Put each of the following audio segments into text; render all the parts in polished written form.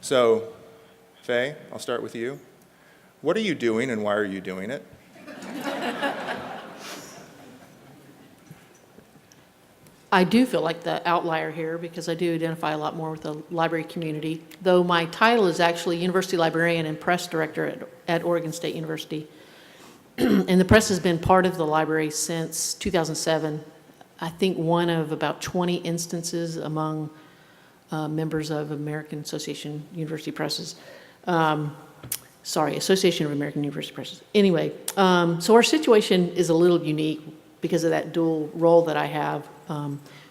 So, Faye, I'll start with you. What are you doing and why are you doing it? I do feel like the outlier here because I do identify a lot more with the library community, though my title is actually University Librarian and Press Director at Oregon State University. And the press has been part of the library since 2007. I think one of about 20 instances among members of American Association University Presses. Association of American University Presses. Anyway, so our situation is a little unique because of that dual role that I have.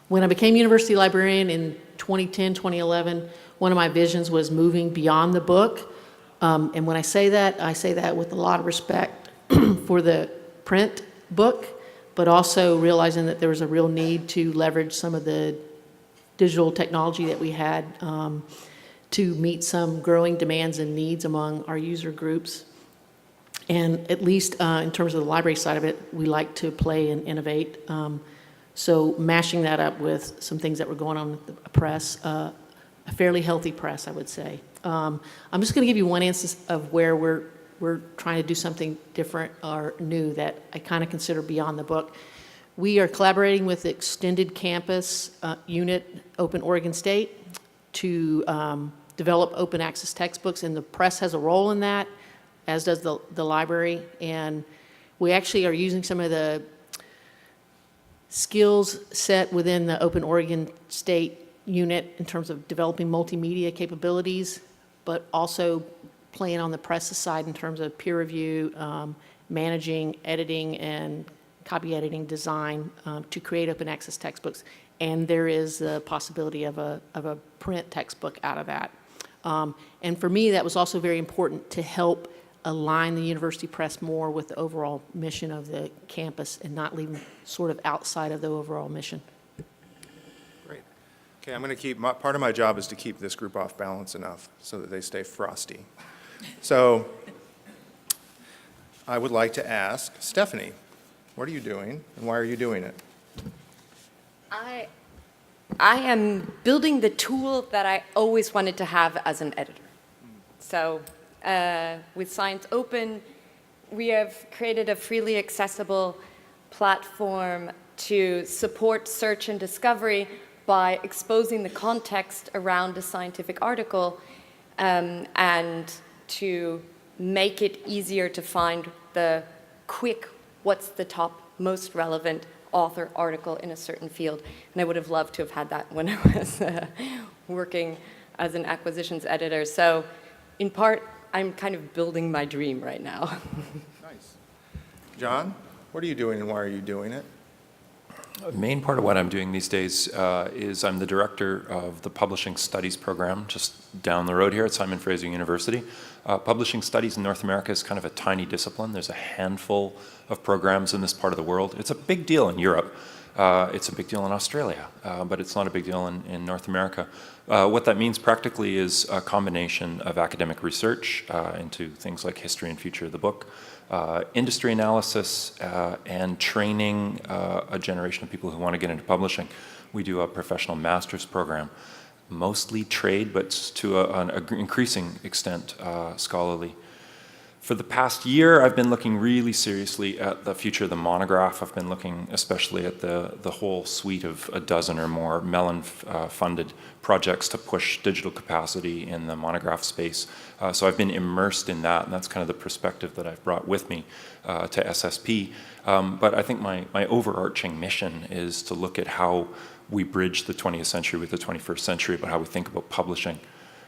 When I became University Librarian in 2010, 2011, one of my visions was moving beyond the book. And when I say that with a lot of respect for the print book, but also realizing that there was a real need to leverage some of the digital technology that we had to meet some growing demands and needs among our user groups. And at least in terms of the library side of it, we like to play and innovate. So mashing that up with some things that were going on with the press, a fairly healthy press, I would say. I'm just going to give you one instance of where we're trying to do something different or new that I kind of consider beyond the book. We are collaborating with the Extended Campus Unit, Open Oregon State, to develop open access textbooks, and the press has a role in that, as does the library. And we actually are using some of the skills set within the Open Oregon State unit in terms of developing multimedia capabilities, but also playing on the press side in terms of peer review, managing, editing, and copy editing design to create open access textbooks. And there is the possibility of a print textbook out of that. And for me, that was also very important to help align the university press more with the overall mission of the campus and not leave them sort of outside of the overall mission. Great. Okay, I'm going to keep, part of my job is to keep this group off balance enough so that they stay frosty. So I would like to ask Stephanie, what are you doing and why are you doing it? I am building the tool that I always wanted to have as an editor. So with Science Open, we have created a freely accessible platform to support search and discovery by exposing the context around a scientific article and to make it easier to find the quick, what's the top most relevant author article in a certain field. And I would have loved to have had that when I was working as an acquisitions editor. So in part, I'm kind of building my dream right now. Nice. John, what are you doing and why are you doing it? The main part of what I'm doing these days is I'm the director of the Publishing Studies program just down the road here at Simon Fraser University. Publishing Studies in North America is kind of a tiny discipline. There's a handful of programs in this part of the world. It's a big deal in Europe. It's a big deal in Australia, but it's not a big deal in North America. What that means practically is a combination of academic research into things like history and future of the book, industry analysis, and training a generation of people who want to get into publishing. We do a professional master's program, mostly trade, but to an increasing extent scholarly. For the past year, I've been looking really seriously at the future of the monograph. I've been looking especially at the whole suite of a dozen or more Mellon-funded projects to push digital capacity in the monograph space. So I've been immersed in that, and that's kind of the perspective that I've brought with me to SSP. But I think my overarching mission is to look at how we bridge the 20th century with the 21st century, but how we think about publishing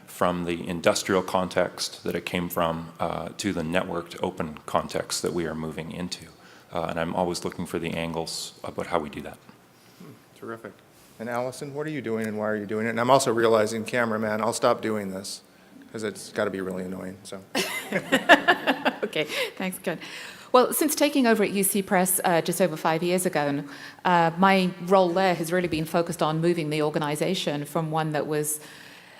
from the industrial context that it came from to the networked open context that we are moving into. And I'm always looking for the angles about how we do that. Terrific. And Allison, what are you doing and why are you doing it? And I'm also realizing, cameraman, I'll stop doing this because it's got to be really annoying. So. Okay, thanks, good. Well, since taking over at UC Press just over 5 years ago, my role there has really been focused on moving the organization from one that was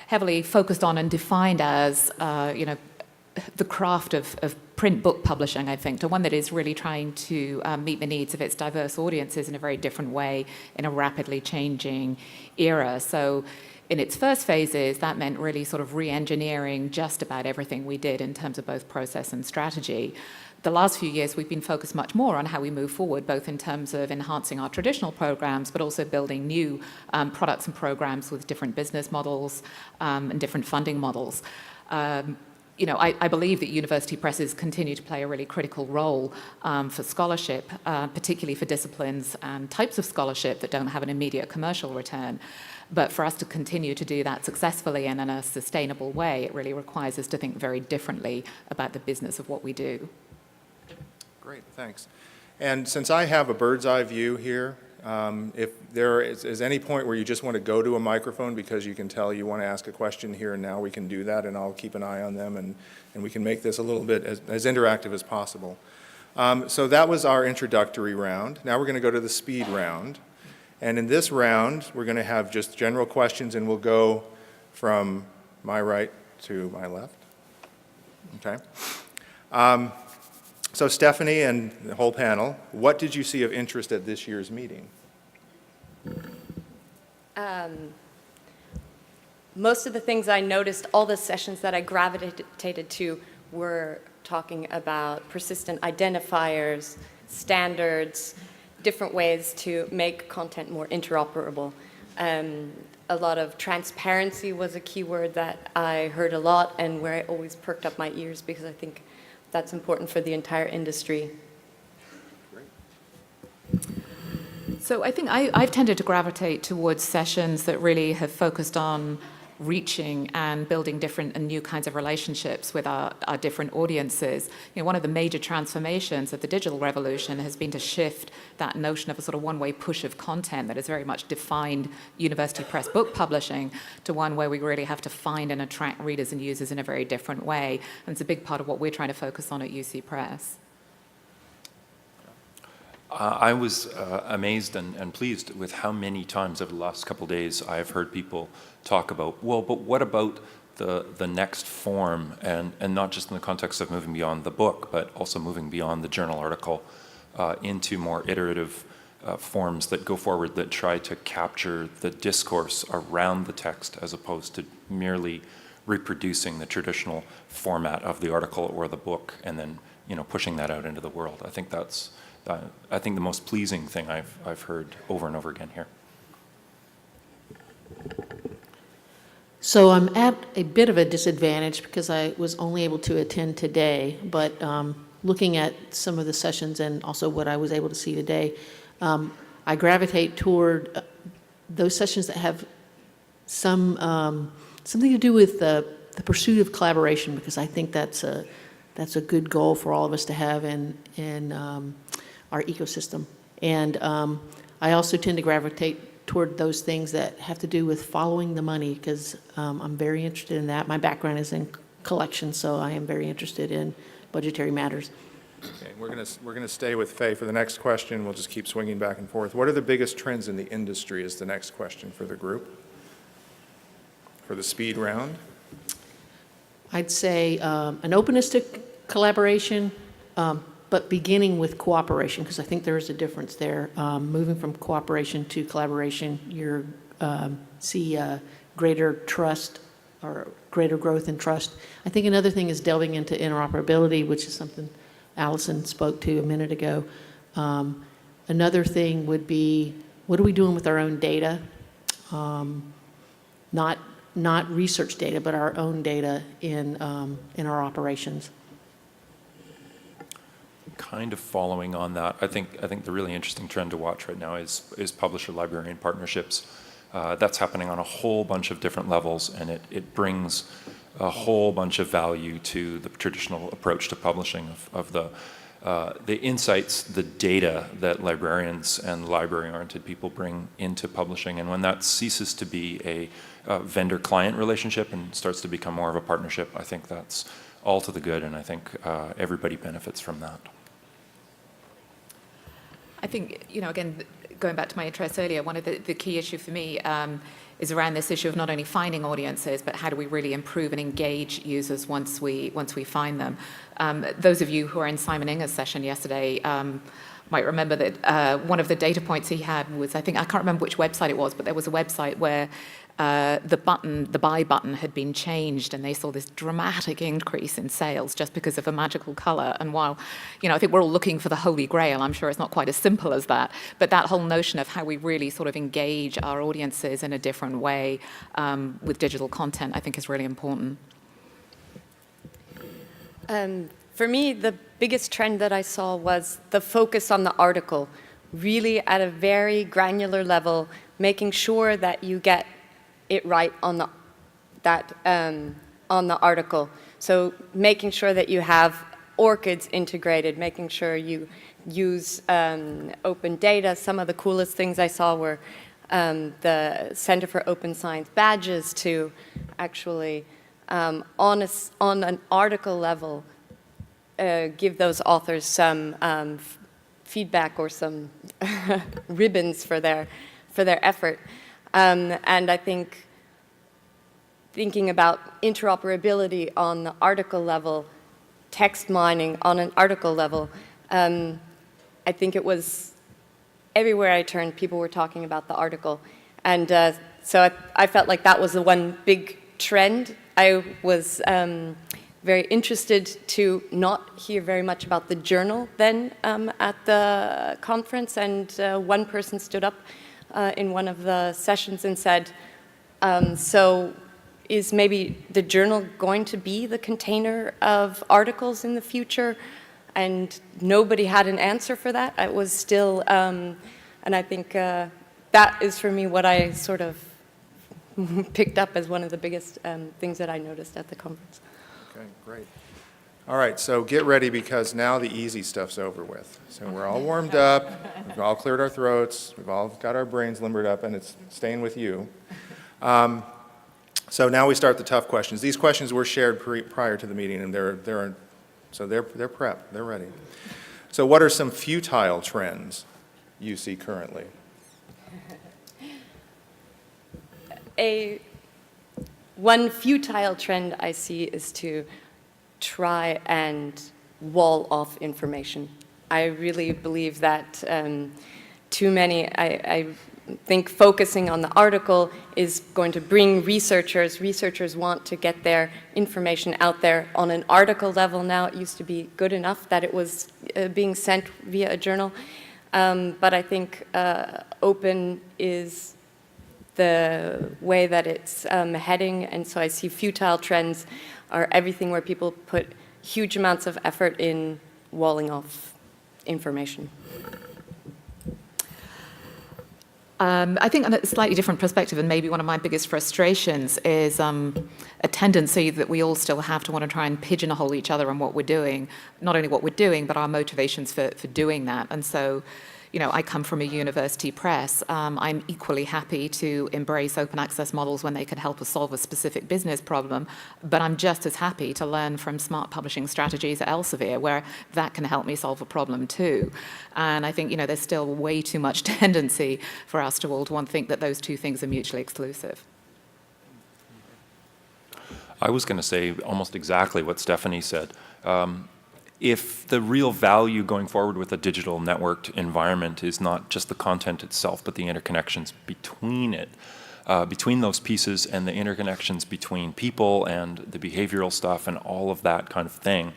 heavily focused on and defined as, the craft of print book publishing, I think, to one that is really trying to meet the needs of its diverse audiences in a very different way in a rapidly changing era. So in its first phases, that meant really sort of re-engineering just about everything we did in terms of both process and strategy. The last few years, we've been focused much more on how we move forward, both in terms of enhancing our traditional programs, but also building new products and programs with different business models and different funding models. I believe that university presses continue to play a really critical role for scholarship, particularly for disciplines and types of scholarship that don't have an immediate commercial return. But for us to continue to do that successfully and in a sustainable way, it really requires us to think very differently about the business of what we do. Great, thanks. And since I have a bird's eye view here, if there is any point where you just want to go to a microphone because you can tell you want to ask a question here and now, we can do that, and I'll keep an eye on them, and we can make this a little bit as interactive as possible. So that was our introductory round. Now we're going to go to the speed round. And in this round, we're going to have just general questions, and we'll go from my right to my left. Okay. So Stephanie and the whole panel, what did you see of interest at this year's meeting? Most of the things I noticed, all the sessions that I gravitated to were talking about persistent identifiers, standards, different ways to make content more interoperable. A lot of transparency was a keyword that I heard a lot, and where I always perked up my ears because I think that's important for the entire industry. So I think I've tended to gravitate towards sessions that really have focused on reaching and building different and new kinds of relationships with our different audiences. One of the major transformations of the digital revolution has been to shift that notion of a sort of one-way push of content that has very much defined university press book publishing to one where we really have to find and attract readers and users in a very different way. And it's a big part of what we're trying to focus on at UC Press. I was amazed and pleased with how many times over the last couple of days I've heard people talk about, well, but what about the next form, and not just in the context of moving beyond the book, but also moving beyond the journal article into more iterative forms that go forward that try to capture the discourse around the text as opposed to merely reproducing the traditional format of the article or the book and then pushing that out into the world. I think that's the most pleasing thing I've heard over and over again here. So I'm at a bit of a disadvantage because I was only able to attend today, but looking at some of the sessions and also what I was able to see today, I gravitate toward those sessions that have something to do with the pursuit of collaboration, because I think that's a good goal for all of us to have in our ecosystem. And I also tend to gravitate toward those things that have to do with following the money, because I'm very interested in that. My background is in collections, so I am very interested in budgetary matters. Okay, we're gonna stay with Faye for the next question. We'll just keep swinging back and forth. What are the biggest trends in the industry is the next question for the group. For the speed round. I'd say an openness to collaboration, but beginning with cooperation, because I think there is a difference there. Moving from cooperation to collaboration, you see greater trust or greater growth in trust. I think another thing is delving into interoperability, which is something Allison spoke to a minute ago. Another thing would be, what are we doing with our own data? Not research data, but our own data in our operations. Kind of following on that, I think the really interesting trend to watch right now is publisher-librarian partnerships. That's happening on a whole bunch of different levels, and it brings a whole bunch of value to the traditional approach to publishing of the insights, the data that librarians and library-oriented people bring into publishing. And when that ceases to be a vendor-client relationship and starts to become more of a partnership, I think that's all to the good, and I think everybody benefits from that. I think, again, going back to my interest earlier, one of the key issue for me is around this issue of not only finding audiences, but how do we really improve and engage users once we find them. Those of you who were in Simon Inger's session yesterday might remember that one of the data points he had was, I can't remember which website it was, but there was a website where the buy button had been changed, and they saw this dramatic increase in sales just because of a magical color. And while, I think we're all looking for the holy grail, I'm sure it's not quite as simple as that. But that whole notion of how we really sort of engage our audiences in a different way with digital content, I think is really important. For me, the biggest trend that I saw was the focus on the article, really at a very granular level, making sure that you get it right on the article. So making sure that you have ORCIDs integrated, making sure you use open data. Some of the coolest things I saw were the Center for Open Science badges to actually, on an article level, give those authors some feedback or some ribbons for their effort. And I think thinking about interoperability on the article level, text mining on an article level, I think it was everywhere I turned, people were talking about the article. And so I felt like that was the one big trend. I was very interested to not hear very much about the journal then at the conference, and one person stood up in one of the sessions and said, so is maybe the journal going to be the container of articles in the future? And nobody had an answer for that. It was still, and I think that is for me what I sort of picked up as one of the biggest things that I noticed at the conference. Okay, great. All right, so get ready because now the easy stuff's over with. So we're all warmed up, we've all cleared our throats, we've all got our brains limbered up, and it's staying with you. So now we start the tough questions. These questions were shared prior to the meeting, and they're prepped, they're ready. So what are some futile trends you see currently? One futile trend I see is to try and wall off information. I really believe that too many, I think focusing on the article is going to bring researchers. Researchers want to get their information out there on an article level now. It used to be good enough that it was being sent via a journal. But I think open is the way that it's heading, and so I see futile trends are everything where people put huge amounts of effort in walling off information. I think on a slightly different perspective, and maybe one of my biggest frustrations is a tendency that we all still have to want to try and pigeonhole each other on what we're doing, not only what we're doing, but our motivations for doing that. And so, I come from a university press. I'm equally happy to embrace open access models when they can help us solve a specific business problem, but I'm just as happy to learn from smart publishing strategies at Elsevier, where that can help me solve a problem too. And I think, there's still way too much tendency for us to all to want to think that those two things are mutually exclusive. I was going to say almost exactly what Stephanie said. If the real value going forward with a digital networked environment is not just the content itself, but the interconnections between it, between those pieces and the interconnections between people and the behavioral stuff and all of that kind of thing,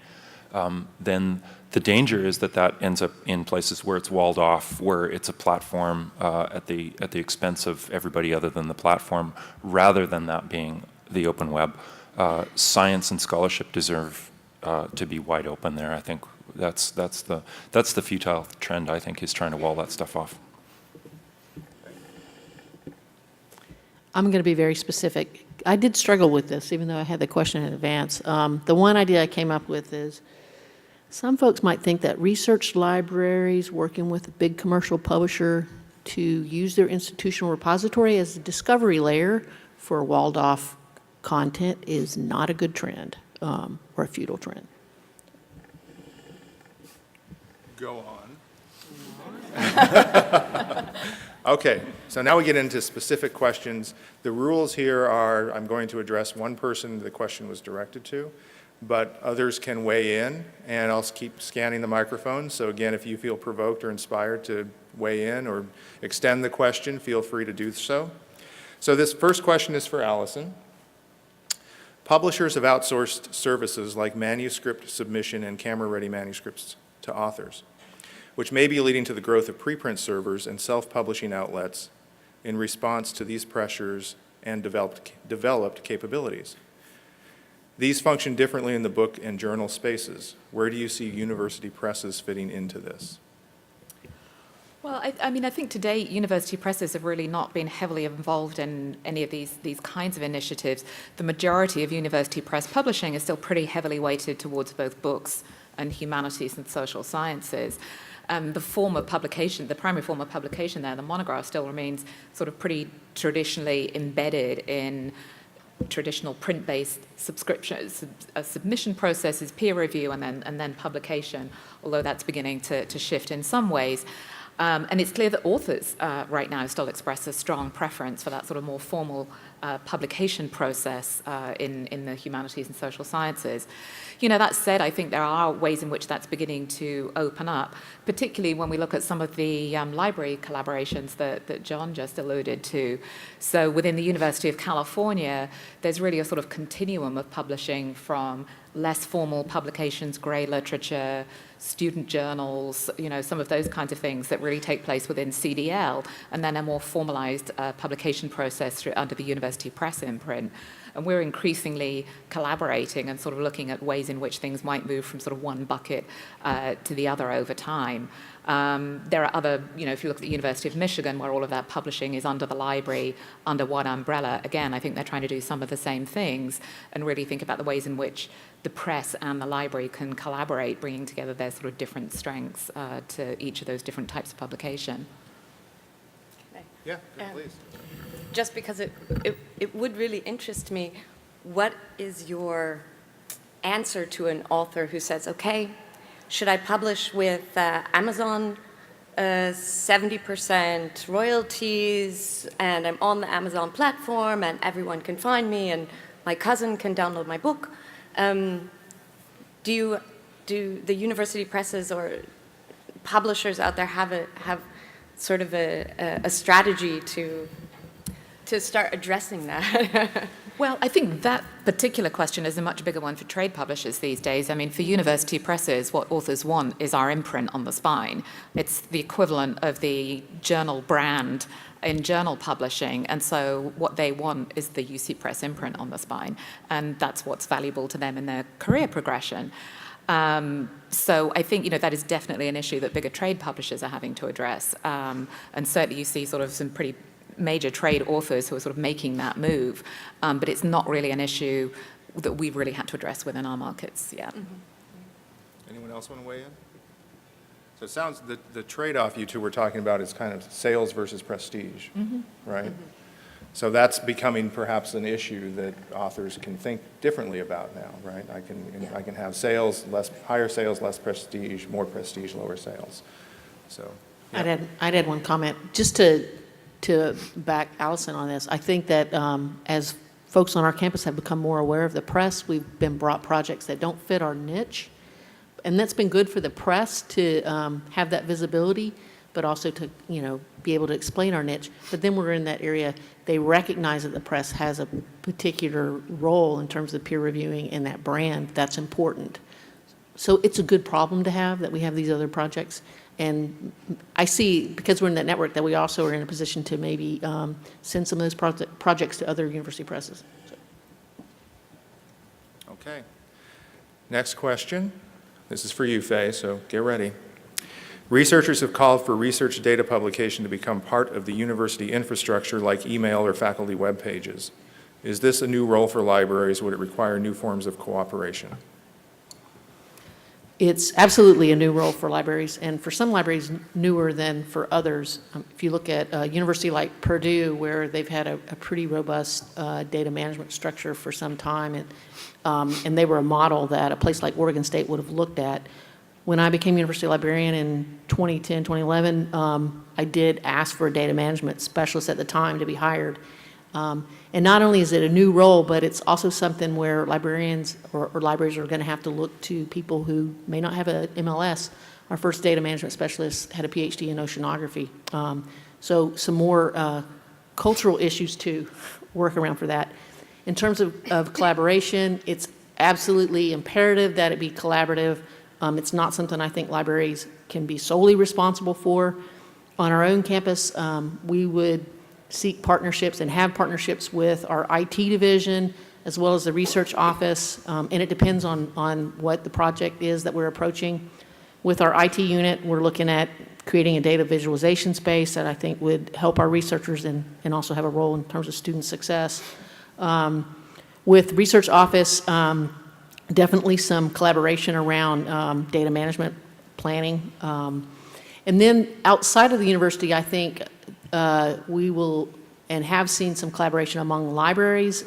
then the danger is that that ends up in places where it's walled off, where it's a platform at the expense of everybody other than the platform, rather than that being the open web. Science and scholarship deserve to be wide open there. I think that's the futile trend, I think, is trying to wall that stuff off. I'm going to be very specific. I did struggle with this, even though I had the question in advance. The one idea I came up with is some folks might think that research libraries working with a big commercial publisher to use their institutional repository as a discovery layer for walled off content is not a good trend. Or a futile trend. Go on. Okay, so now we get into specific questions. The rules here are, I'm going to address one person the question was directed to, but others can weigh in, and I'll keep scanning the microphone. So again, if you feel provoked or inspired to weigh in or extend the question, feel free to do so. So this first question is for Allison. Publishers have outsourced services like manuscript submission and camera-ready manuscripts to authors, which may be leading to the growth of preprint servers and self-publishing outlets in response to these pressures and developed capabilities. These function differently in the book and journal spaces. Where do you see university presses fitting into this? Well, I mean, I think today university presses have really not been heavily involved in any of these kinds of initiatives. The majority of university press publishing is still pretty heavily weighted towards both books and humanities and social sciences. The form of publication, the primary form of publication there, the monograph, still remains sort of pretty traditionally embedded in traditional print-based subscriptions, submission processes, peer review, and then publication, although that's beginning to shift in some ways. And it's clear that authors right now still express a strong preference for that sort of more formal publication process in the humanities and social sciences. You know, that said, I think there are ways in which that's beginning to open up, particularly when we look at some of the library collaborations that John just alluded to. So within the University of California, there's really a sort of continuum of publishing from less formal publications, grey literature, student journals, you know, some of those kinds of things that really take place within CDL, and then a more formalized publication process under the university press imprint. And we're increasingly collaborating and sort of looking at ways in which things might move from sort of one bucket to the other over time. There are other, you know, if you look at the University of Michigan, where all of that publishing is under the library, under one umbrella, again, I think they're trying to do some of the same things and really think about the ways in which the press and the library can collaborate, bringing together their sort of different strengths to each of those different types of publication. Yeah, please. Just because it would really interest me, what is your answer to an author who says, okay, should I publish with Amazon 70% royalties, and I'm on the Amazon platform, and everyone can find me, and my cousin can download my book? Do the university presses or publishers out there have sort of a strategy to start addressing that? Well, I think that particular question is a much bigger one for trade publishers these days. I mean, for university presses, what authors want is our imprint on the spine. It's the equivalent of the journal brand in journal publishing, and so what they want is the UC Press imprint on the spine, and that's what's valuable to them in their career progression. So I think, you know, that is definitely an issue that bigger trade publishers are having to address, and certainly you see sort of some pretty major trade authors who are sort of making that move, but it's not really an issue that we've really had to address within our markets yet. Mm-hmm. Anyone else want to weigh in? So it sounds, the trade-off you two were talking about is kind of sales versus prestige, right? Mm-hmm. So that's becoming perhaps an issue that authors can think differently about now, right? I can have sales, higher sales, less prestige, more prestige, lower sales. So yeah. I'd add one comment, just to back Allison on this. I think that as folks on our campus have become more aware of the press, we've been brought projects that don't fit our niche. And that's been good for the press to have that visibility, but also to, you know, be able to explain our niche. But then we're in that area, they recognize that the press has a particular role in terms of peer reviewing and that brand. That's important. So it's a good problem to have that we have these other projects. And I see, because we're in that network, that we also are in a position to maybe send some of those projects to other university presses. So. Okay. Next question. This is for you, Faye, so get ready. Researchers have called for research data publication to become part of the university infrastructure like email or faculty web pages. Is this a new role for libraries? Would it require new forms of cooperation? It's absolutely a new role for libraries, and for some libraries, newer than for others. If you look at a university like Purdue, where they've had a pretty robust data management structure for some time, and they were a model that a place like Oregon State would have looked at. When I became university librarian in 2010, 2011, I did ask for a data management specialist at the time to be hired. And not only is it a new role, but it's also something where librarians or libraries are going to have to look to people who may not have a MLS. Our first data management specialist had a PhD in oceanography. So some more cultural issues to work around for that. In terms of collaboration, it's absolutely imperative that it be collaborative. It's not something I think libraries can be solely responsible for. On our own campus, we would seek partnerships and have partnerships with our IT division as well as the research office, and it depends on what the project is that we're approaching. With our IT unit, we're looking at creating a data visualization space that I think would help our researchers and also have a role in terms of student success. With research office, definitely some collaboration around data management planning. And then outside of the university, I think we will and have seen some collaboration among libraries.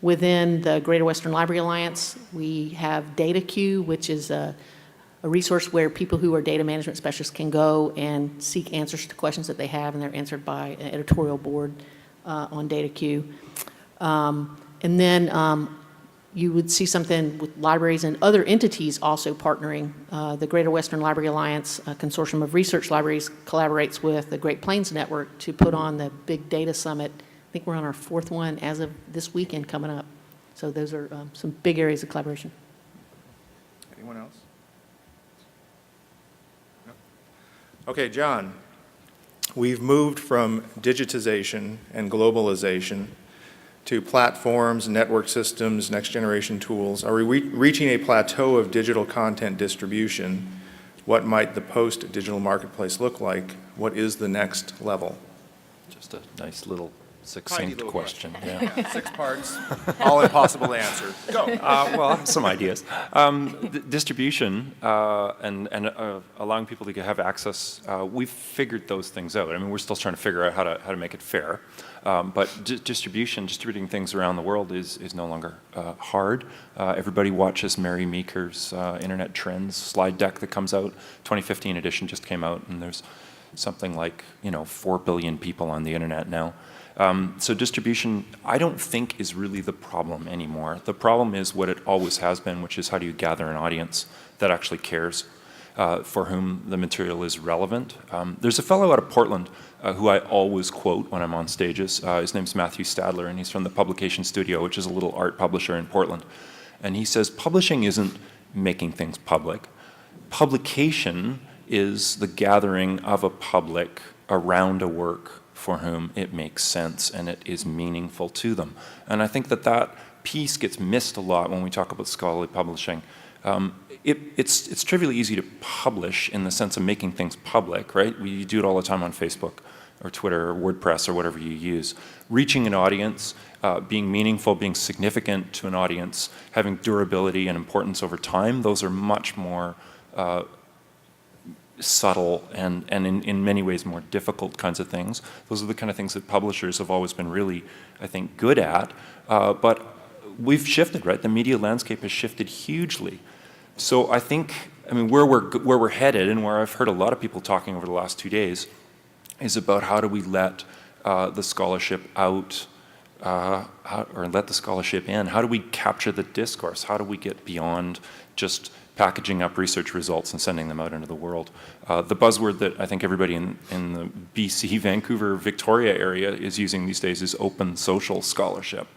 Within the Greater Western Library Alliance, we have DataQ, which is a resource where people who are data management specialists can go and seek answers to questions that they have, and they're answered by an editorial board on DataQ. And then you would see something with libraries and other entities also partnering. The Greater Western Library Alliance, a consortium of research libraries, collaborates with the Great Plains Network to put on the Big Data Summit. I think we're on our 4th one as of this weekend coming up. So those are some big areas of collaboration. Anyone else? No? Okay, John, we've moved from digitization and globalization to platforms, network systems, next generation tools. Are we reaching a plateau of digital content distribution? What might the post-digital marketplace look like? What is the next level? Just a nice little succinct question. Yeah. 6 parts, all impossible to answer. Go. Well, I have some ideas. Distribution and allowing people to have access, we've figured those things out. I mean, we're still trying to figure out how to make it fair. But distributing things around the world is no longer hard. Everybody watches Mary Meeker's Internet Trends slide deck that comes out. 2015 edition just came out, and there's something like 4 billion people on the internet now. So distribution, I don't think, is really the problem anymore. The problem is what it always has been, which is how do you gather an audience that actually cares, for whom the material is relevant. There's a fellow out of Portland who I always quote when I'm on stages. His name's Matthew Stadler, and he's from the Publication Studio, which is a little art publisher in Portland. And he says, publishing isn't making things public. Publication is the gathering of a public around a work for whom it makes sense and it is meaningful to them. And I think that piece gets missed a lot when we talk about scholarly publishing. It's trivially easy to publish in the sense of making things public, right? We do it all the time on Facebook or Twitter or WordPress or whatever you use. Reaching an audience, being meaningful, being significant to an audience, having durability and importance over time, those are much more subtle and in many ways more difficult kinds of things. Those are the kind of things that publishers have always been really, I think, good at. But we've shifted, right? The media landscape has shifted hugely. So I think, where we're headed, and where I've heard a lot of people talking over the last 2 days, is about how do we let the scholarship out, or let the scholarship in? How do we capture the discourse? How do we get beyond just packaging up research results and sending them out into the world? The buzzword that I think everybody in the BC, Vancouver, Victoria area is using these days is open social scholarship,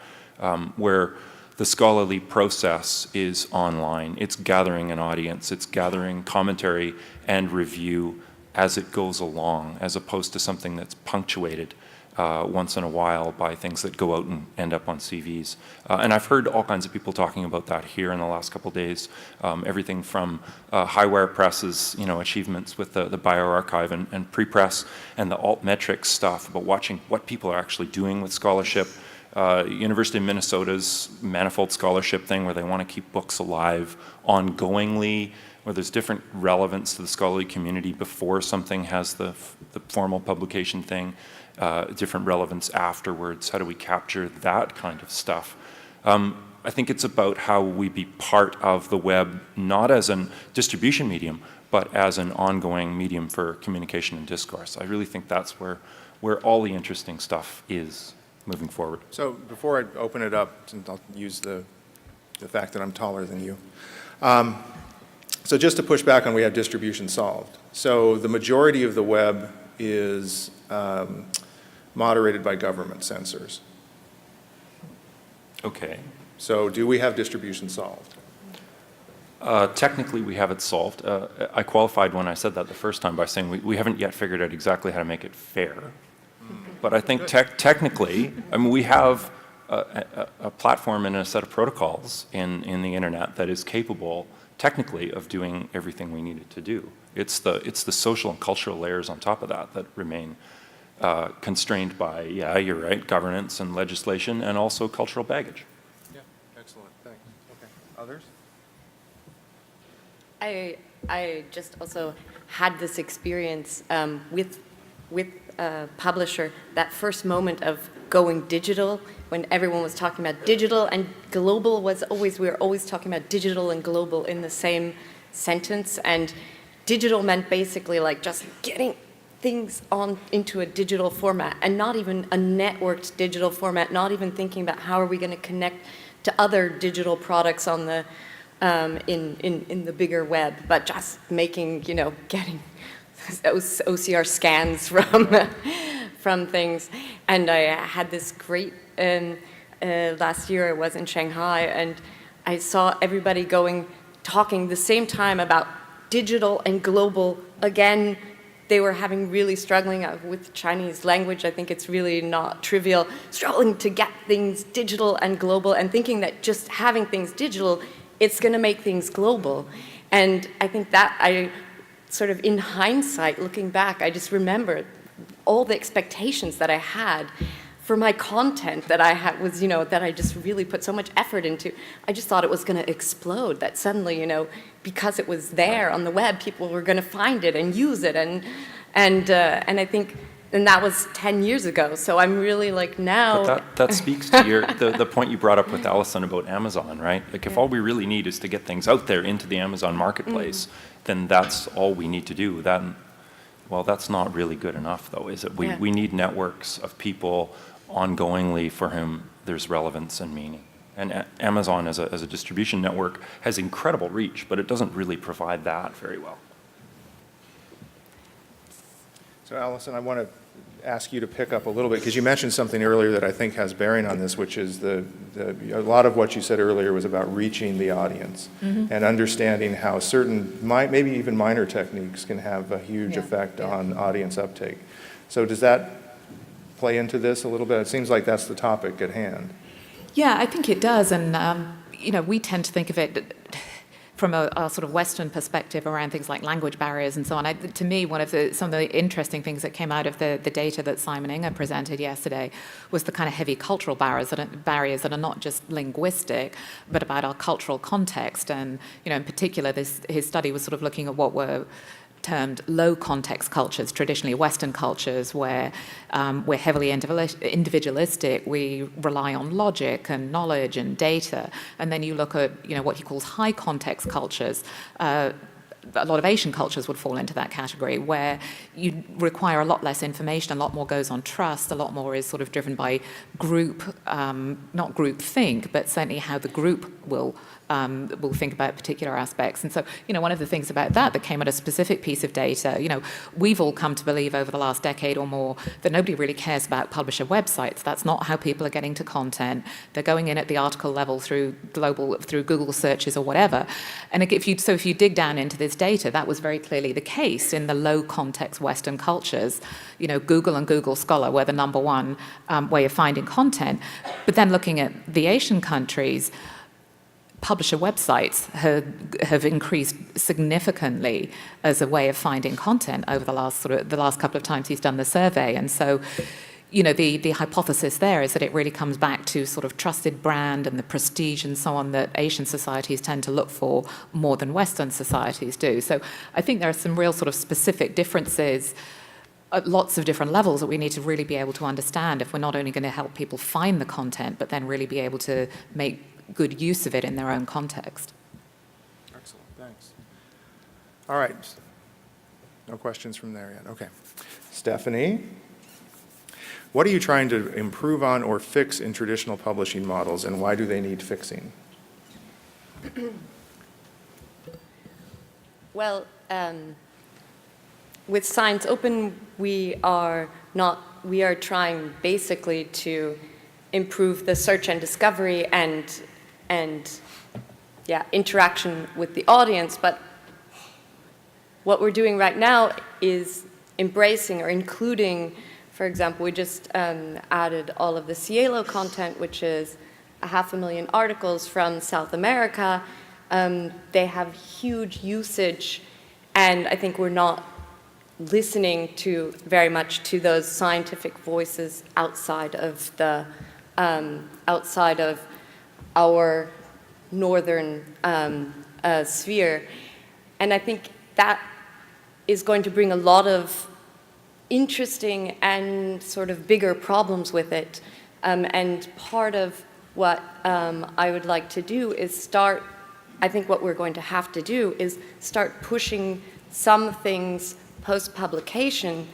where the scholarly process is online. It's gathering an audience. It's gathering commentary and review as it goes along, as opposed to something that's punctuated once in a while by things that go out and end up on CVs. And I've heard all kinds of people talking about that here in the last couple of days. Everything from Highwire Press's achievements with the bioarchive and prepress and the altmetrics stuff about watching what people are actually doing with scholarship. University of Minnesota's manifold scholarship thing where they want to keep books alive ongoingly, where there's different relevance to the scholarly community before something has the formal publication thing, different relevance afterwards. How do we capture that kind of stuff? I think it's about how we be part of the web, not as a distribution medium, but as an ongoing medium for communication and discourse. I really think that's where all the interesting stuff is moving forward. So before I open it up, since I'll use the fact that I'm taller than you. So just to push back on, we have distribution solved. So the majority of the web is moderated by government censors. Okay. So do we have distribution solved? Technically, we have it solved. I qualified when I said that the first time by saying we haven't yet figured out exactly how to make it fair. But I think technically, I mean, we have a platform and a set of protocols in the internet that is capable, technically, of doing everything we need it to do. It's the social and cultural layers on top of that remain constrained by, yeah, you're right, governance and legislation, and also cultural baggage. Yeah, excellent, thanks. Okay, others? I just also had this experience with a publisher, that first moment of going digital, when everyone was talking about digital and global was always, we were always talking about digital and global in the same sentence, and digital meant basically like just getting things on into a digital format, and not even a networked digital format, not even thinking about how are we going to connect to other digital products on the in the bigger web, but just making, you know, getting OCR scans from things. And I had this great, last year I was in Shanghai, and I saw everybody talking the same time about digital and global. Again, they were really struggling with Chinese language. I think it's really not trivial, struggling to get things digital and global, and thinking that just having things digital, it's going to make things global. And I think that I sort of, in hindsight, looking back, I just remember all the expectations that I had for my content that I had was, you know, that I just really put so much effort into. I just thought it was going to explode, that suddenly, you know, because it was there on the web, people were going to find it and use it. And I think, and that was 10 years ago. So I'm really like now. But that speaks to the point you brought up with Allison about Amazon, right? Like if all we really need is to get things out there into the Amazon marketplace, then that's all we need to do. Well, that's not really good enough, though, is it? We need networks of people ongoingly for whom there's relevance and meaning. And Amazon as a distribution network has incredible reach, but it doesn't really provide that very well. So Allison, I want to ask you to pick up a little bit, because you mentioned something earlier that I think has bearing on this, which is a lot of what you said earlier was about reaching the audience and understanding how certain, maybe even minor techniques can have a huge effect on audience uptake. So does that play into this a little bit? It seems like that's the topic at hand. Yeah, I think it does. And, you know, we tend to think of it from a sort of Western perspective around things like language barriers and so on. To me, some of the interesting things that came out of the data that Simon Inge presented yesterday was the kind of heavy cultural barriers that are not just linguistic, but about our cultural context. And, you know, in particular, his study was sort of looking at what were termed low context cultures, traditionally Western cultures, where we're heavily individualistic, we rely on logic and knowledge and data. And then you look at, you know, what he calls high context cultures. A lot of Asian cultures would fall into that category, where you require a lot less information, a lot more goes on trust, a lot more is sort of driven by group, not group think, but certainly how the group will think about particular aspects. And so, you know, one of the things about that came at a specific piece of data, you know, we've all come to believe over the last decade or more that nobody really cares about publisher websites. That's not how people are getting to content. They're going in at the article level through Google searches or whatever. And if you dig down into this data, that was very clearly the case in the low context Western cultures. You know, Google and Google Scholar were the number one way of finding content. But then looking at the Asian countries, publisher websites have increased significantly as a way of finding content over the last couple of times he's done the survey. And so, you know, the hypothesis there is that it really comes back to sort of trusted brand and the prestige and so on that Asian societies tend to look for more than Western societies do. So I think there are some real sort of specific differences at lots of different levels that we need to really be able to understand if we're not only going to help people find the content, but then really be able to make good use of it in their own context. Excellent, thanks. All right. No questions from there yet. Okay. Stephanie, what are you trying to improve on or fix in traditional publishing models, and why do they need fixing? Well, with Science Open, we are trying basically to improve the search and discovery and interaction with the audience. But what we're doing right now is embracing or including, for example, we just added all of the Cielo content, which is 500,000 articles from South America. They have huge usage, and I think we're not listening very much to those scientific voices outside of our northern sphere. And I think that is going to bring a lot of interesting and sort of bigger problems with it. And part of what I would like to do is I think what we're going to have to do is start pushing some things post-publication,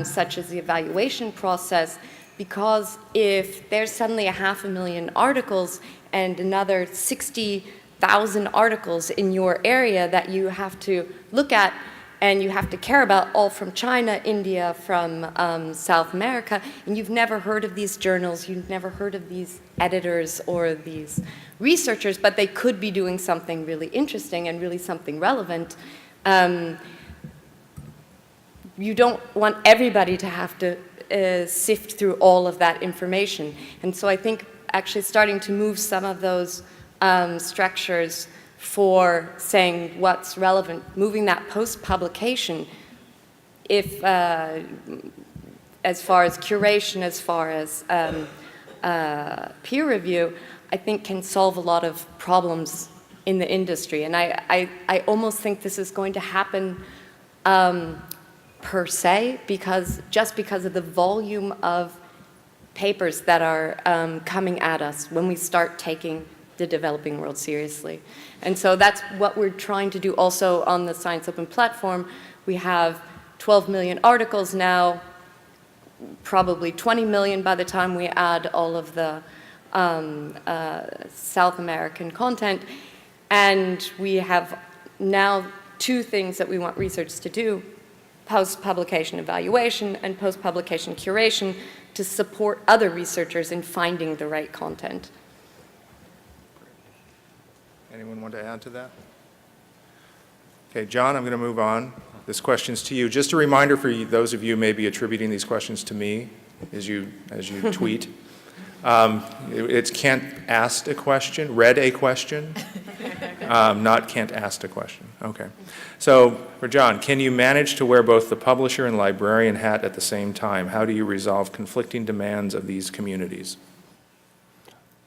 such as the evaluation process, because if there's suddenly 500,000 articles and another 60,000 articles in your area that you have to look at and you have to care about, all from China, India, from South America, and you've never heard of these journals, you've never heard of these editors or these researchers, but they could be doing something really interesting and really something relevant. You don't want everybody to have to sift through all of that information. And so I think actually starting to move some of those structures for saying what's relevant, moving that post-publication, if as far as curation, as far as peer review, I think can solve a lot of problems in the industry. And I almost think this is going to happen per se, because of the volume of papers that are coming at us when we start taking the developing world seriously. And so that's what we're trying to do also on the Science Open platform. We have 12 million articles now, probably 20 million by the time we add all of the South American content. And we have now 2 things that we want research to do: post-publication evaluation and post-publication curation, to support other researchers in finding the right content. Anyone want to add to that? Okay, John, I'm going to move on. This question's to you. Just a reminder for you, those of you maybe attributing these questions to me as you tweet. It's Kent asked a question, read a question, not Kent asked a question. Okay. So for John, can you manage to wear both the publisher and librarian hat at the same time? How do you resolve conflicting demands of these communities?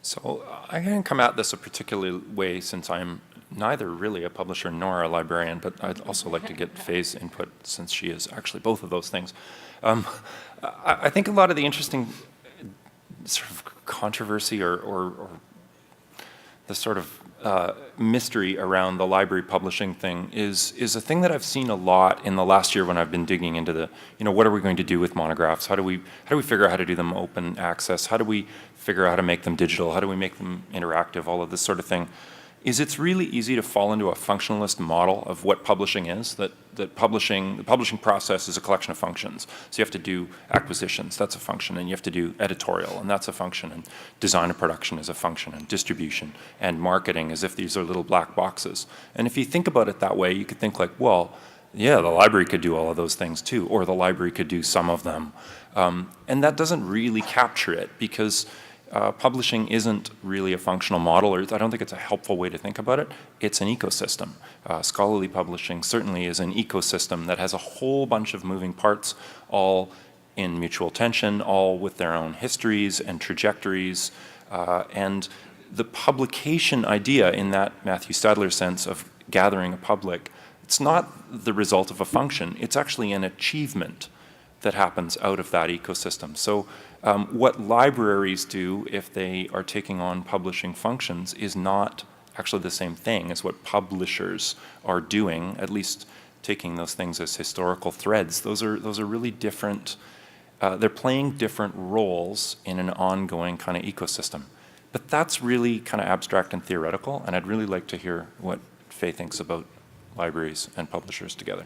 So I can come at this a particular way, since I'm neither really a publisher nor a librarian, but I'd also like to get Faye's input, since she is actually both of those things. I think a lot of the interesting sort of controversy or the sort of mystery around the library publishing thing is a thing that I've seen a lot in the last year when I've been digging into the, what are we going to do with monographs? How do we figure out how to do them open access? How do we figure out how to make them digital? How do we make them interactive? All of this sort of thing. It's really easy to fall into a functionalist model of what publishing is, that the publishing process is a collection of functions. So you have to do acquisitions, that's a function, and you have to do editorial, and that's a function, and design and production is a function, and distribution, and marketing, as if these are little black boxes. And if you think about it that way, you could think like, well, yeah, the library could do all of those things too, or the library could do some of them. And that doesn't really capture it, because publishing isn't really a functional model, or I don't think it's a helpful way to think about it. It's an ecosystem. Scholarly publishing certainly is an ecosystem that has a whole bunch of moving parts, all in mutual tension, all with their own histories and trajectories. And the publication idea, in that Matthew Stadler sense of gathering a public, it's not the result of a function. It's actually an achievement that happens out of that ecosystem. So what libraries do if they are taking on publishing functions is not actually the same thing as what publishers are doing, at least taking those things as historical threads. Those are really different, they're playing different roles in an ongoing kind of ecosystem. But that's really kind of abstract and theoretical, and I'd really like to hear what Faye thinks about libraries and publishers together.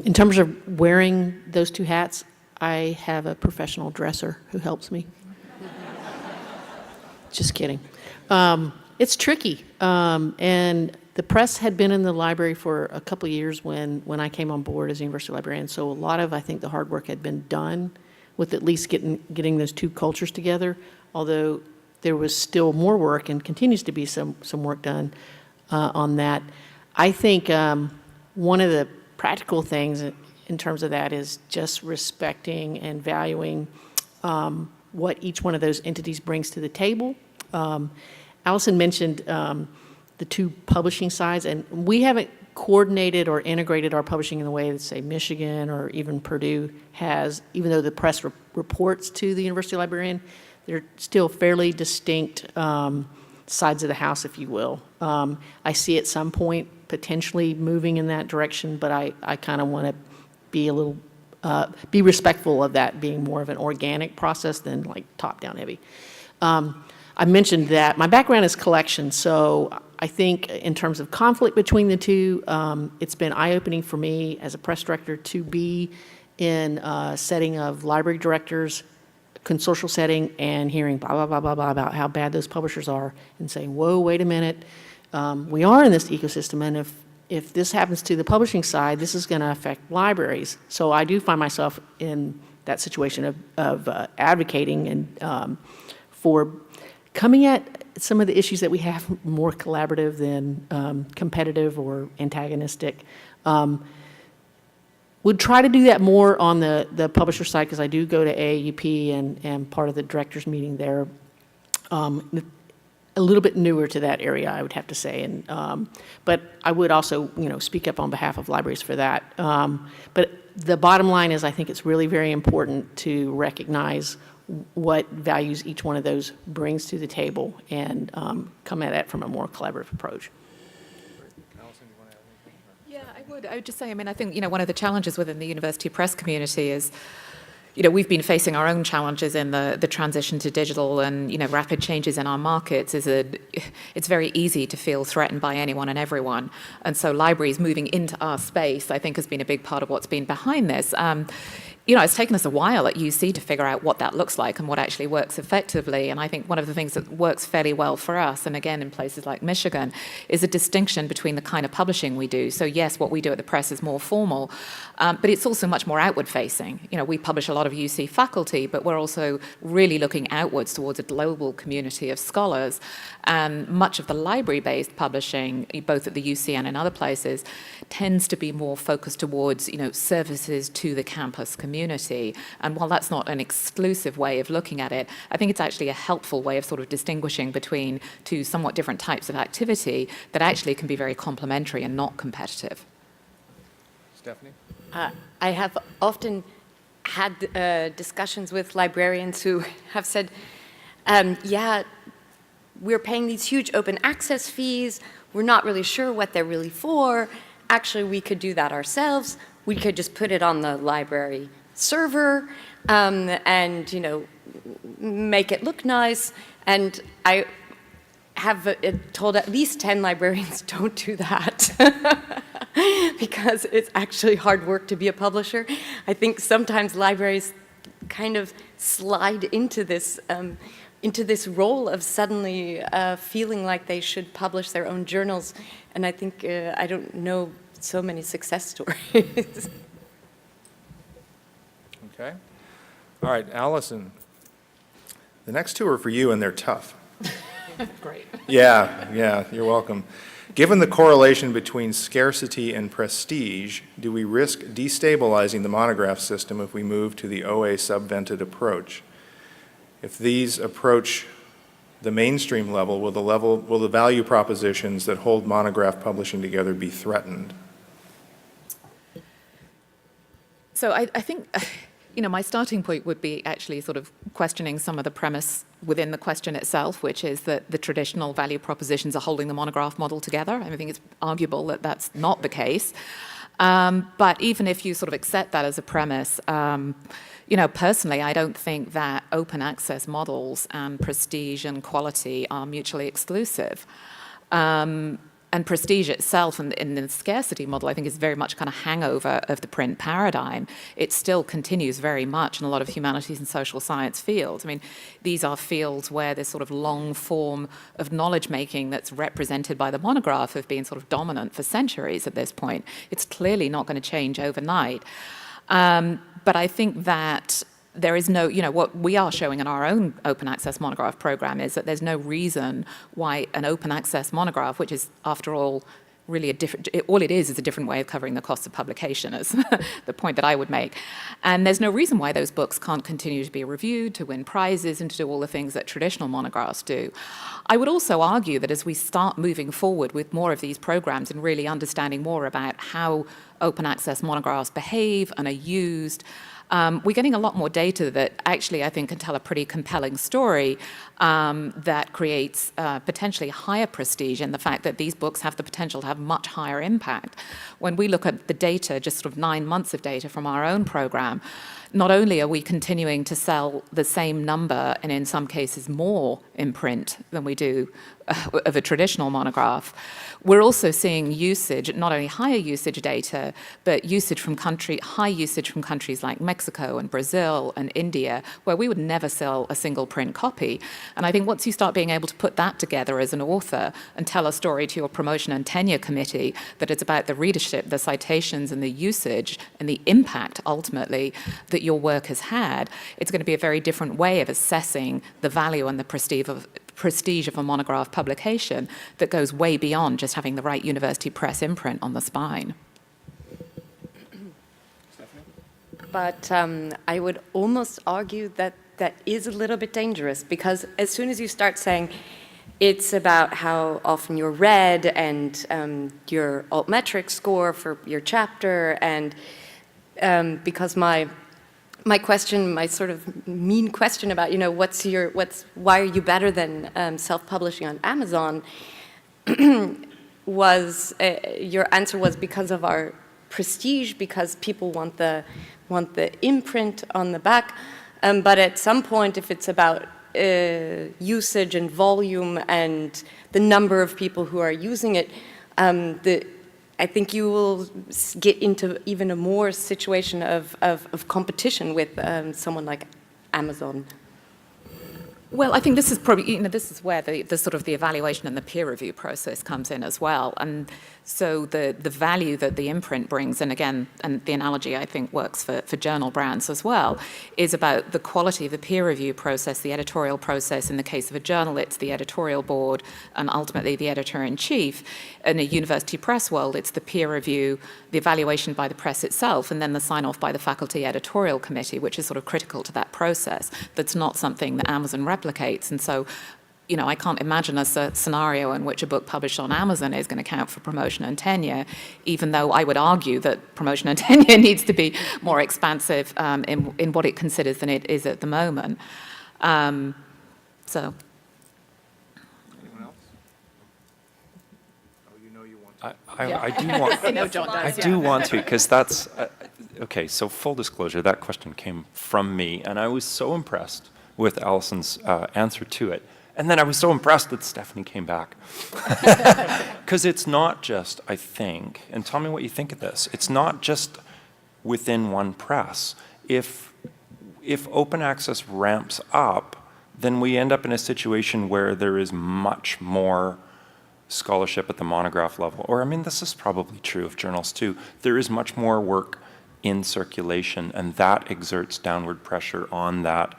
In terms of wearing those two hats, I have a professional dresser who helps me. Just kidding. It's tricky. And the press had been in the library for a couple of years when I came on board as a university librarian. So a lot of, I think, the hard work had been done with at least getting those two cultures together, although there was still more work and continues to be some work done on that. I think one of the practical things in terms of that is just respecting and valuing what each one of those entities brings to the table. Allison mentioned the two publishing sides, and we haven't coordinated or integrated our publishing in the way that, say, Michigan or even Purdue has, even though the press reports to the university librarian. They're still fairly distinct sides of the house, if you will. I see at some point potentially moving in that direction, but I kind of want to be be respectful of that being more of an organic process than like top-down heavy. I mentioned that my background is collection, so I think in terms of conflict between the two, it's been eye-opening for me as a press director to be in a setting of library directors, consortial setting, and hearing blah, blah, blah, blah, blah about how bad those publishers are and saying, whoa, wait a minute, we are in this ecosystem, and if this happens to the publishing side, this is going to affect libraries. So I do find myself in that situation of advocating and for coming at some of the issues that we have more collaborative than competitive or antagonistic. Would try to do that more on the publisher side because I do go to AAUP and part of the directors meeting there. A little bit newer to that area, I would have to say, and but I would also, speak up on behalf of libraries for that. But the bottom line is, I think it's really very important to recognize what values each one of those brings to the table and come at that from a more collaborative approach. Yeah, I would just say, I think, one of the challenges within the university press community is, we've been facing our own challenges in the transition to digital and, rapid changes in our markets. It's very easy to feel threatened by anyone and everyone. And so libraries moving into our space, I think, has been a big part of what's been behind this. It's taken us a while at UC to figure out what that looks like and what actually works effectively. And I think one of the things that works fairly well for us, and again in places like Michigan, is a distinction between the kind of publishing we do. So yes, what we do at the press is more formal, but it's also much more outward facing. We publish a lot of UC faculty, but we're also really looking outwards towards a global community of scholars. And much of the library-based publishing, both at the UC and in other places, tends to be more focused towards, services to the campus community. And while that's not an exclusive way of looking at it, I think it's actually a helpful way of sort of distinguishing between two somewhat different types of activity that actually can be very complementary and not competitive. Stephanie? I have often had discussions with librarians who have said, we're paying these huge open access fees. We're not really sure what they're really for. Actually, we could do that ourselves. We could just put it on the library server and, make it look nice. And I have told at least 10 librarians, don't do that. Because it's actually hard work to be a publisher. I think sometimes libraries kind of slide into this role of suddenly feeling like they should publish their own journals. And I think I don't know so many success stories. Okay. All right, Allison. The next two are for you, and they're tough. Great. Yeah, you're welcome. Given the correlation between scarcity and prestige, do we risk destabilizing the monograph system if we move to the OA subvented approach? If these approach the mainstream level, will the value propositions that hold monograph publishing together be threatened? So I think, my starting point would be actually sort of questioning some of the premise within the question itself, which is that the traditional value propositions are holding the monograph model together. I think it's arguable that that's not the case. But even if you sort of accept that as a premise, personally, I don't think that open access models and prestige and quality are mutually exclusive. And prestige itself in the scarcity model, I think, is very much kind of hangover of the print paradigm. It still continues very much in a lot of humanities and social science fields. I mean, these are fields where this sort of long form of knowledge making that's represented by the monograph have been sort of dominant for centuries at this point. It's clearly not going to change overnight. But I think that there is no, what we are showing in our own open access monograph program is that there's no reason why an open access monograph, which is, after all, really all it is a different way of covering the cost of publication, is the point that I would make. And there's no reason why those books can't continue to be reviewed, to win prizes, and to do all the things that traditional monographs do. I would also argue that as we start moving forward with more of these programs and really understanding more about how open access monographs behave and are used, we're getting a lot more data that actually, I think, can tell a pretty compelling story that creates potentially higher prestige in the fact that these books have the potential to have much higher impact. When we look at the data, just sort of 9 months of data from our own program, not only are we continuing to sell the same number, and in some cases more, in print than we do of a traditional monograph, we're also seeing usage, not only higher usage data, but high usage from countries like Mexico and Brazil and India, where we would never sell a single print copy. And I think once you start being able to put that together as an author and tell a story to your promotion and tenure committee, that it's about the readership, the citations, and the usage, and the impact, ultimately, that your work has had, it's going to be a very different way of assessing the value and the prestige of a monograph publication that goes way beyond just having the right university press imprint on the spine. But I would almost argue that that is a little bit dangerous, because as soon as you start saying it's about how often you're read and your altmetric score for your chapter, and because my question, my sort of mean question about, why are you better than self-publishing on Amazon, was your answer was because of our prestige, because people want the imprint on the back. But at some point, if it's about usage and volume and the number of people who are using it, I think you will get into even a more situation of competition with someone like Amazon. Well, I think this is probably, this is where the sort of the evaluation and the peer review process comes in as well. And so the value that the imprint brings, and again, and the analogy I think works for journal brands as well, is about the quality of the peer review process, the editorial process. In the case of a journal, it's the editorial board and ultimately the editor-in-chief. In a university press world, it's the peer review, the evaluation by the press itself, and then the sign-off by the faculty editorial committee, which is sort of critical to that process. That's not something that Amazon replicates. And so, I can't imagine a scenario in which a book published on Amazon is going to count for promotion and tenure, even though I would argue that promotion and tenure needs to be more expansive in what it considers than it is at the moment. So. Anyone else? Oh, you want I do want. I know John does. I do want to, because that's okay. So full disclosure, that question came from me, and I was so impressed with Alison's answer to it. And then I was so impressed that Stephanie came back. Because it's not just, I think, and tell me what you think of this, it's not just within one press. If open access ramps up, then we end up in a situation where there is much more scholarship at the monograph level. Or, this is probably true of journals too. There is much more work in circulation, and that exerts downward pressure on that,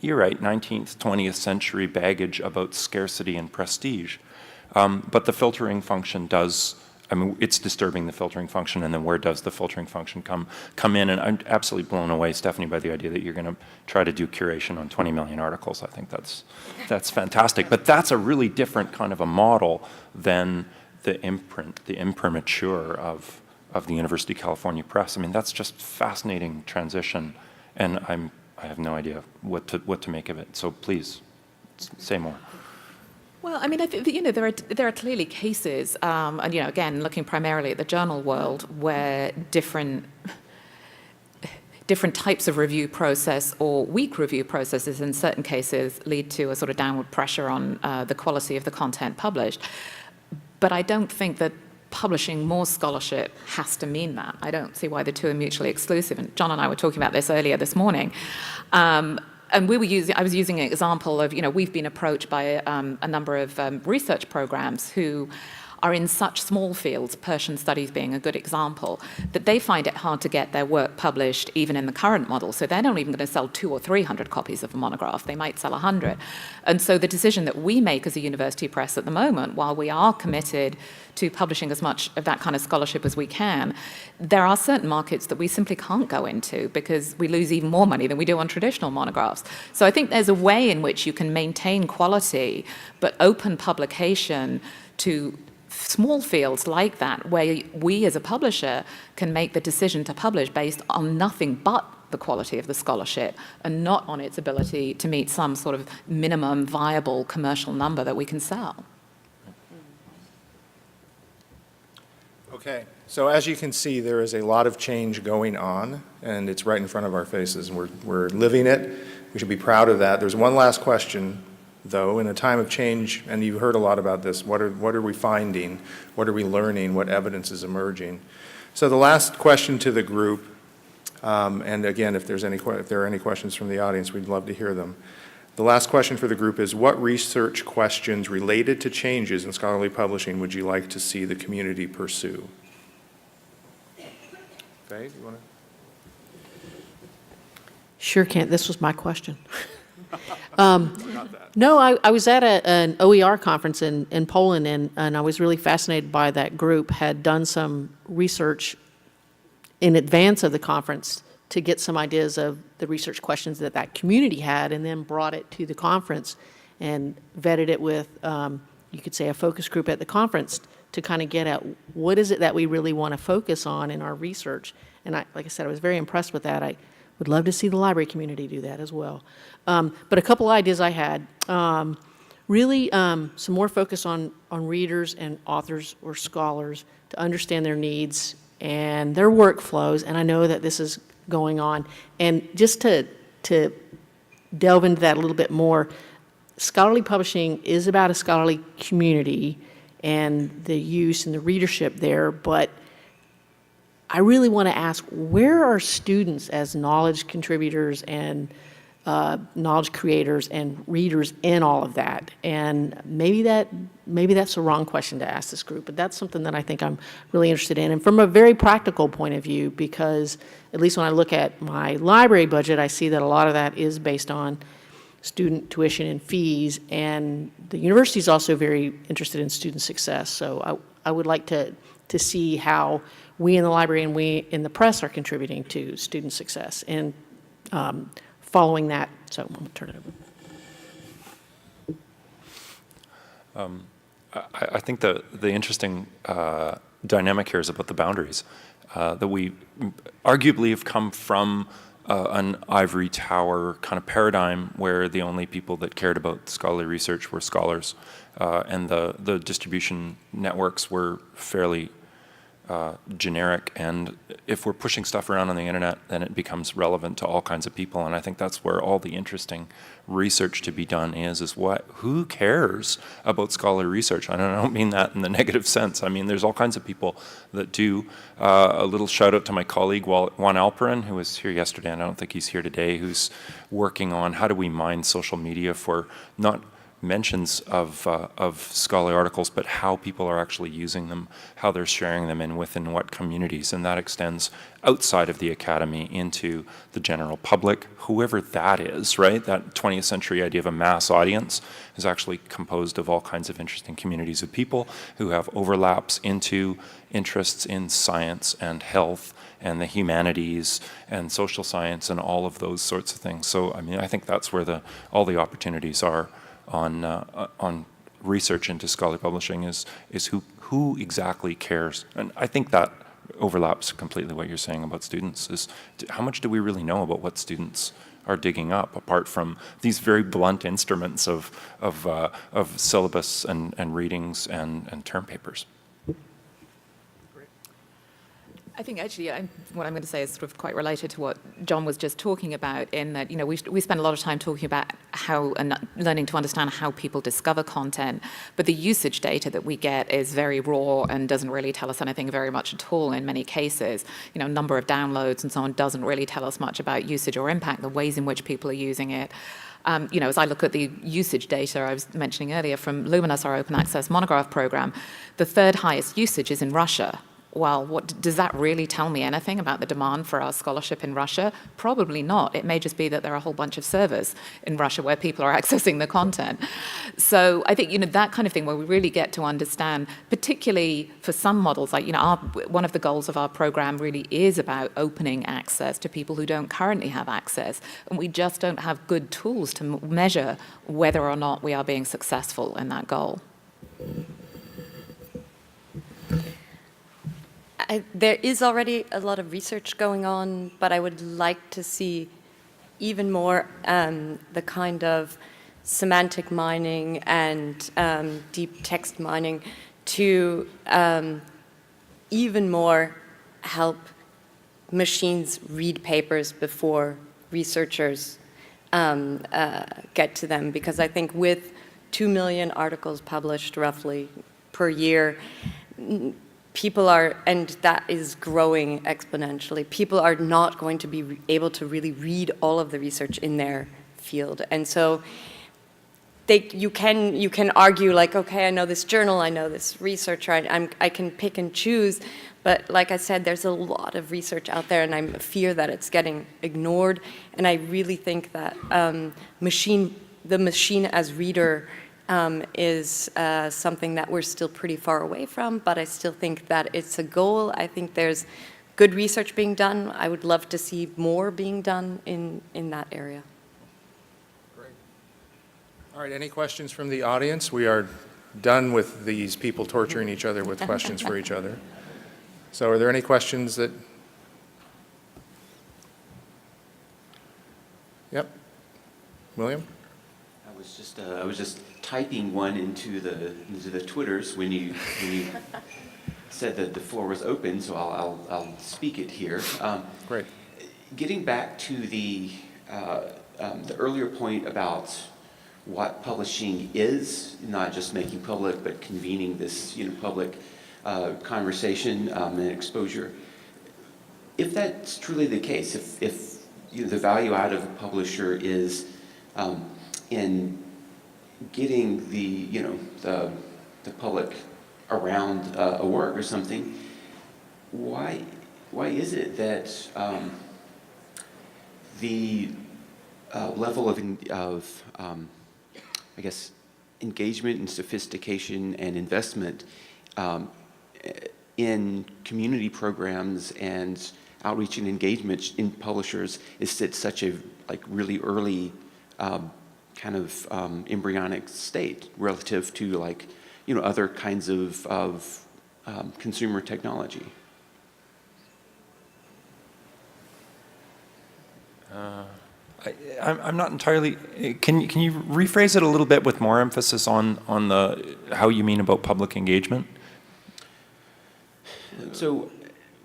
you're right, 19th, 20th century baggage about scarcity and prestige. But the filtering function does, it's disturbing the filtering function, and then where does the filtering function come in? And I'm absolutely blown away, Stephanie, by the idea that you're going to try to do curation on 20 million articles. I think that's fantastic. But that's a really different kind of a model than the imprint, the imprimatur of of the University of California Press. I mean, that's just fascinating transition, and I have no idea what to make of it. So please, say more. Well, I mean, I think that, you know, there are clearly cases, and, you know, again, looking primarily at the journal world, where different types of review process or weak review processes in certain cases lead to a sort of downward pressure on the quality of the content published. But I don't think that publishing more scholarship has to mean that. I don't see why the two are mutually exclusive. And John and I were talking about this earlier this morning. And I was using an example of, you know, we've been approached by a number of research programs who are in such small fields, Persian studies being a good example, that they find it hard to get their work published even in the current model. So they're not even going to sell 200 or 300 copies of a monograph. They might sell 100. And so the decision that we make as a university press at the moment, while we are committed to publishing as much of that kind of scholarship as we can, there are certain markets that we simply can't go into because we lose even more money than we do on traditional monographs. So I think there's a way in which you can maintain quality but open publication to small fields like that, where we as a publisher can make the decision to publish based on nothing but the quality of the scholarship and not on its ability to meet some sort of minimum viable commercial number that we can sell. Okay, so as you can see, there is a lot of change going on, and it's right in front of our faces. We're living it. We should be proud of that. There's one last question, though. In a time of change, and you've heard a lot about this, what are we finding? What are we learning? What evidence is emerging? So the last question to the group, and again, if there are any questions from the audience, we'd love to hear them. The last question for the group is, what research questions related to changes in scholarly publishing would you like to see the community pursue? Faye, do you want to? Sure can't. This was my question. No, I was at an OER conference in Poland, and I was really fascinated by that group, had done some research in advance of the conference to get some ideas of the research questions that community had, and then brought it to the conference and vetted it with, you could say, a focus group at the conference to kind of get at what is it that we really want to focus on in our research. And like I said, I was very impressed with that. I would love to see the library community do that as well. But a couple ideas I had, really some more focus on readers and authors or scholars to understand their needs and their workflows, and I know that this is going on. And just to delve into that a little bit more, scholarly publishing is about a scholarly community and the use and the readership there, but I really want to ask, where are students as knowledge contributors and knowledge creators and readers in all of that? And maybe that's the wrong question to ask this group, but that's something that I think I'm really interested in. And from a very practical point of view, because at least when I look at my library budget, I see that a lot of that is based on student tuition and fees, and the university is also very interested in student success. So I would like to see how we in the library and we in the press are contributing to student success and following that. So I'm going to turn it over. I think the interesting dynamic here is about the boundaries, that we arguably have come from an ivory tower kind of paradigm where the only people that cared about scholarly research were scholars, and the distribution networks were fairly generic, and if we're pushing stuff around on the internet, then it becomes relevant to all kinds of people. And I think that's where all the interesting research to be done is who cares about scholarly research? And I don't mean that in the negative sense. I mean, there's all kinds of people that do. A little shout out to my colleague Juan Alperin, who was here yesterday, and I don't think he's here today, who's working on how do we mine social media for not mentions of scholarly articles, but how people are actually using them, how they're sharing them, and within what communities. And that extends outside of the academy into the general public, whoever that is, right? That 20th century idea of a mass audience is actually composed of all kinds of interesting communities of people who have overlaps into interests in science and health and the humanities and social science and all of those sorts of things. So, I mean, I think that's where all the opportunities are on research into scholarly publishing is who exactly cares. And I think that overlaps completely what you're saying about students, is how much do we really know about what students are digging up, apart from these very blunt instruments of syllabus and readings and term papers? I think actually what I'm going to say is sort of quite related to what John was just talking about, in that, we spend a lot of time talking about how and learning to understand how people discover content, but the usage data that we get is very raw and doesn't really tell us anything very much at all in many cases. Number of downloads and so on doesn't really tell us much about usage or impact, the ways in which people are using it. As I look at the usage data I was mentioning earlier from Luminous, our open access monograph program, the third highest usage is in Russia. Well, does that really tell me anything about the demand for our scholarship in Russia? Probably not. It may just be that there are a whole bunch of servers in Russia where people are accessing the content. So I think, that kind of thing where we really get to understand, particularly for some models, like, one of the goals of our program really is about opening access to people who don't currently have access. And we just don't have good tools to measure whether or not we are being successful in that goal. There is already a lot of research going on, but I would like to see even more the kind of semantic mining and deep text mining to even more help machines read papers before researchers get to them. Because I think with 2 million articles published roughly per year, people are, and that is growing exponentially, people are not going to be able to really read all of the research in their field. And so you can argue like, okay, I know this journal, I know this researcher, I can pick and choose, but like I said, there's a lot of research out there, and I fear that it's getting ignored. And I really think that the machine as reader is something that we're still pretty far away from, but I still think that it's a goal. I think there's good research being done. I would love to see more being done in that area. Great. All right, any questions from the audience? We are done with these people torturing each other with questions for each other. So are there any questions that? Yep. William? I was just typing one into the Twitters when you said that the floor was open, so I'll speak it here. Great. Getting back to the earlier point about what publishing is, not just making public, but convening this public conversation and exposure. If that's truly the case, if the value out of a publisher is in getting the public around a work or something, why is it that the level of I guess engagement and sophistication and investment in community programs and outreach and engagement in publishers is at such a really early kind of embryonic state relative to other kinds of consumer technology? I'm not entirely. Can you rephrase it a little bit with more emphasis on the how you mean about public engagement? So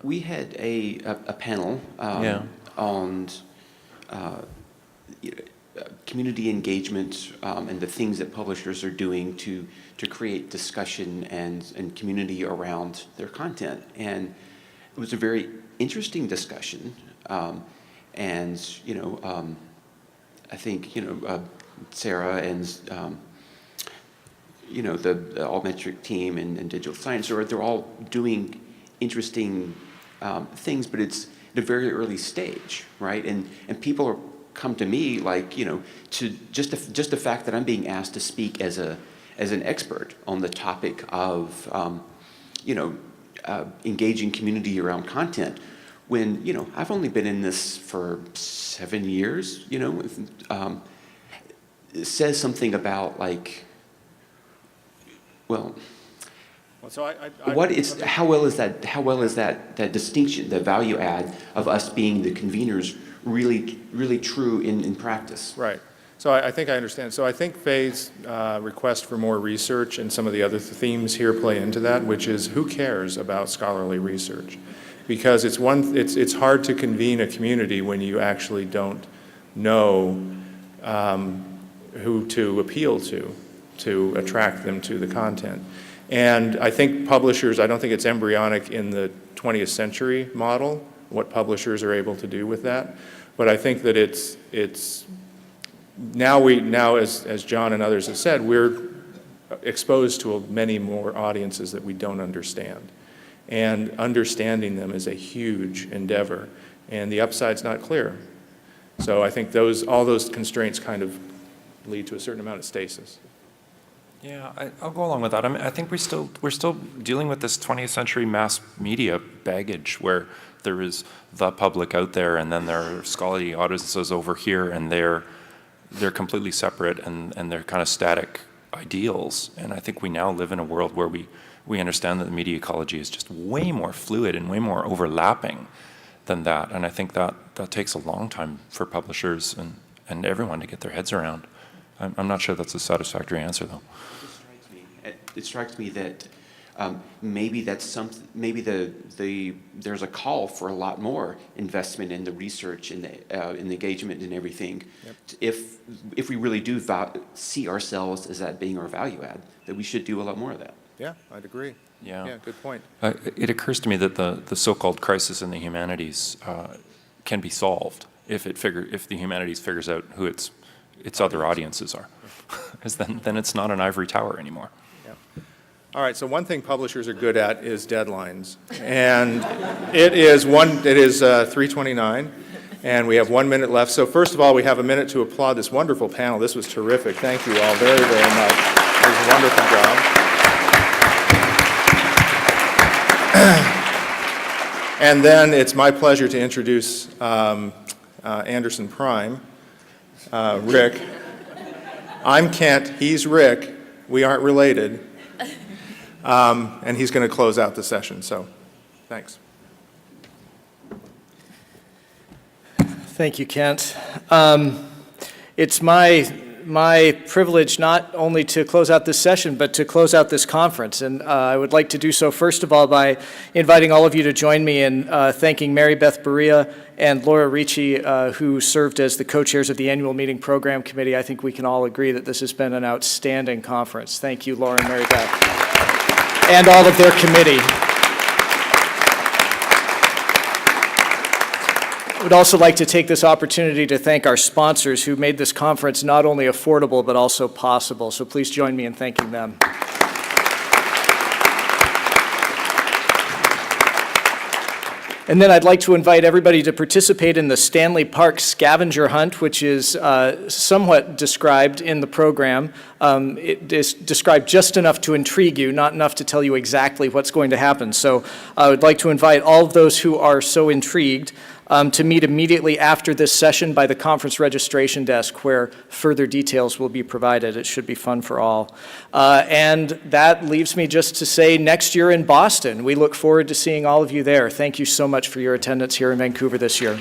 we had a panel on community engagement and the things that publishers are doing to create discussion and community around their content. And it was a very interesting discussion. And I think Sarah and the Altmetric team and digital science they're all doing interesting things, but it's at a very early stage, right? And people are come to me to just the fact that I'm being asked to speak as an expert on the topic of engaging community around content, when I've only been in this for 7 years. It says something about Well, So How well is that distinction, the value add of us being the conveners really true in practice? Right. So I think I understand. So I think Faye's request for more research and some of the other themes here play into that, which is who cares about scholarly research? Because it's hard to convene a community when you actually don't know who to appeal to attract them to the content. And I think publishers, I don't think it's embryonic in the 20th century model, what publishers are able to do with that. But I think that it's now as John and others have said, we're exposed to many more audiences that we don't understand. And understanding them is a huge endeavor, and the upside's not clear. So I think all those constraints kind of lead to a certain amount of stasis. Yeah, I'll go along with that. I mean, I think we're still dealing with this 20th century mass media baggage where there is the public out there, and then there are scholarly audiences over here, and they're completely separate, and they're kind of static ideals. And I think we now live in a world where we understand that the media ecology is just way more fluid and way more overlapping than that. And I think that takes a long time for publishers and everyone to get their heads around. I'm not sure that's a satisfactory answer, though. It strikes me that maybe there's a call for a lot more investment in the research and the engagement and everything. Yep. If we really do see ourselves as that being our value add, that we should do a lot more of that. Yeah, I'd agree. Yeah, good point. It occurs to me that the so-called crisis in the humanities can be solved if the humanities figures out who its other audiences are, because then it's not an ivory tower anymore. Yeah. All right. So one thing publishers are good at is deadlines, and it is 3:29, and we have 1 minute left. So first of all, we have a minute to applaud this wonderful panel. This was terrific. Thank you all very, very much. It was a wonderful job. And then it's my pleasure to introduce Anderson Prime, Rick. I'm Kent, he's Rick, we aren't related, and he's going to close out the session, so thanks. Thank you, Kent. It's my privilege not only to close out this session, but to close out this conference. And I would like to do so, first of all, by inviting all of you to join me in thanking Mary Beth Berea and Laura Ricci, who served as the co-chairs of the annual meeting program committee. I think we can all agree that this has been an outstanding conference. Thank you, Laura and Mary Beth, and all of their committee. I would also like to take this opportunity to thank our sponsors who made this conference not only affordable but also possible. So please join me in thanking them. And then I'd like to invite everybody to participate in the Stanley Park Scavenger Hunt, which is somewhat described in the program. It is described just enough to intrigue you, not enough to tell you exactly what's going to happen. So I would like to invite all of those who are so intrigued to meet immediately after this session by the conference registration desk, where further details will be provided. It should be fun for all. And that leaves me just to say next year in Boston. We look forward to seeing all of you there. Thank you so much for your attendance here in Vancouver this year.